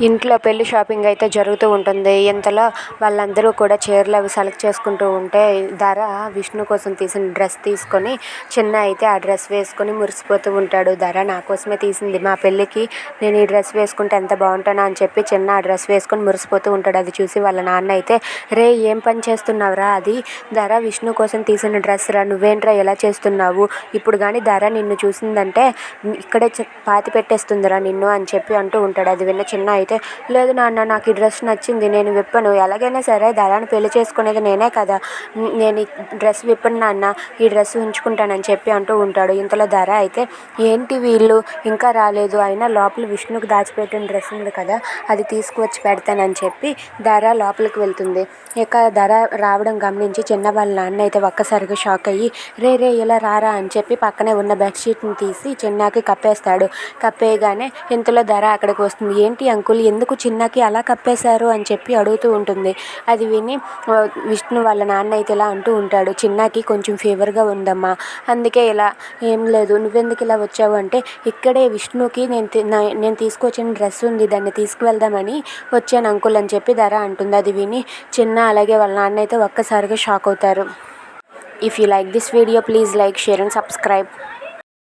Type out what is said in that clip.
ఇంట్లో పెళ్లి షాపింగ్ అయితే జరుగుతూ ఉంటుంది. ఇంతలో వాళ్ళందరూ కూడా చీరలు అవి సెలెక్ట్ చేసుకుంటూ ఉంటే ధర విష్ణు కోసం తీసిన డ్రెస్ తీసుకొని చిన్న అయితే ఆ డ్రెస్ వేసుకొని మురిసిపోతూ ఉంటాడు. ధర నా కోసమే తీసింది, మా పెళ్ళికి నేను ఈ డ్రెస్ వేసుకుంటే ఎంత బాగుంటానో అని చెప్పి చిన్న ఆ డ్రెస్ వేసుకొని మురిసిపోతూ ఉంటాడు. అది చూసి వాళ్ళ నాన్న అయితే, రే ఏం పని చేస్తున్నావురా, అది ధర విష్ణు కోసం తీసిన డ్రెస్ రా, నువ్వేంట్రా ఎలా చేస్తున్నావు, ఇప్పుడు కానీ ధర నిన్ను చూసిందంటే ఇక్కడే పాతి పెట్టేస్తుందిరా నిన్ను అని చెప్పి అంటూ ఉంటాడు. అది విన్న చిన్న అయితే, లేదు నాన్న, నాకు ఈ డ్రెస్ నచ్చింది, నేను విప్పను, ఎలాగైనా సరే ధరాన్ని పెళ్లి చేసుకునేది నేనే కదా, నేను ఈ డ్రెస్ విప్పను నాన్న, ఈ డ్రెస్ ఉంచుకుంటానని చెప్పి అంటూ ఉంటాడు. ఇంతలో ధర అయితే, ఏంటి వీళ్ళు ఇంకా రాలేదు, అయినా లోపల విష్ణుకు దాచిపెట్టిన డ్రెస్ ఉంది కదా, అది తీసుకువచ్చి పెడతానని చెప్పి ధర లోపలికి వెళ్తుంది. ఇక ధర రావడం గమనించి చిన్న వాళ్ళ నాన్న అయితే ఒక్కసారిగా షాక్ అయ్యి, రే రే ఇలా రారా అని చెప్పి పక్కనే ఉన్న బెడ్షీట్ని తీసి చిన్నాకి కప్పేస్తాడు. కప్పేయగానే ఇంతలో ధర అక్కడికి వస్తుంది. ఏంటి అంకుల్, ఎందుకు చిన్నకి అలా కప్పేశారు అని చెప్పి అడుగుతూ ఉంటుంది. అది విని విష్ణు వాళ్ళ నాన్న అయితే ఇలా అంటూ ఉంటాడు, చిన్నకి కొంచెం ఫీవర్గా ఉందమ్మా, అందుకే ఇలా. ఏం లేదు, నువ్వెందుకు ఇలా వచ్చావు అంటే, ఇక్కడే విష్ణుకి నేను తీసుకొచ్చిన డ్రెస్ ఉంది, దాన్ని తీసుకువెళ్దామని వచ్చాను అంకుల్ అని చెప్పి ధర అంటుంది. అది విని చిన్న అలాగే వాళ్ళ నాన్న అయితే ఒక్కసారిగా షాక్ అవుతారు. If you like this video, please like, share and subscribe.